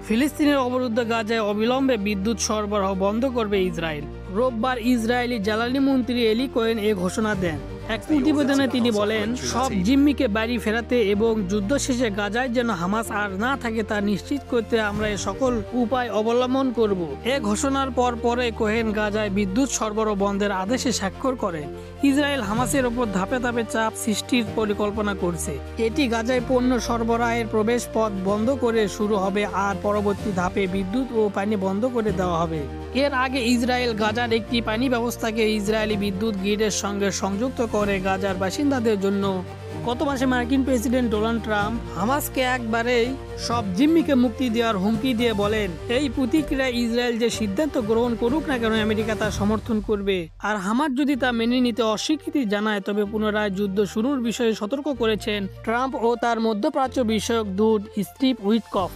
ফিলিস্তিনের অবরুদ্ধ গাজায় অবিলম্বে বিদ্যুৎ সরবরাহ বন্ধ করবে ইসরায়েল। রোববার ইসরায়েলি জ্বালানি মন্ত্রী এলি কোহেন এ ঘোষণা দেন। এক প্রতিবেদনে তিনি বলেন, সব জিম্মিকে বাড়ি ফেরাতে এবং যুদ্ধ শেষে গাজায় যেন হামাস আর না থাকে তা নিশ্চিত করতে আমরা এ সকল উপায় অবলম্বন করব। এ ঘোষণার পরে কোহেন গাজায় বিদ্যুৎ সরবরাহ বন্ধের আদেশে স্বাক্ষর করেন। ইসরায়েল হামাসের ওপর ধাপে ধাপে চাপ সৃষ্টির পরিকল্পনা করছে। এটি গাজায় পণ্য সরবরাহের প্রবেশ পথ বন্ধ করে শুরু হবে আর পরবর্তী ধাপে বিদ্যুৎ ও পানি বন্ধ করে দেওয়া হবে। এর আগে ইসরায়েল গাজার একটি পানি ব্যবস্থাকে ইসরায়েলি বিদ্যুৎ গ্রিডের সঙ্গে সংযুক্ত করে গাজার বাসিন্দাদের জন্য। গত মাসে মার্কিন প্রেসিডেন্ট ডোনাল্ড ট্রাম্প হামাসকে একবারেই সব জিম্মিকে মুক্তি দেওয়ার হুমকি দিয়ে বলেন, এই প্রতিক্রিয়ায় ইসরায়েল যে সিদ্ধান্ত গ্রহণ করুক না কেন আমেরিকা তা সমর্থন করবে। আর হামাস যদি তা মেনে নিতে অস্বীকৃতি জানায় তবে পুনরায় যুদ্ধ শুরুর বিষয়ে সতর্ক করেছেন ট্রাম্প ও তার মধ্যপ্রাচ্য বিষয়ক দূত স্টিভ উইটকফ।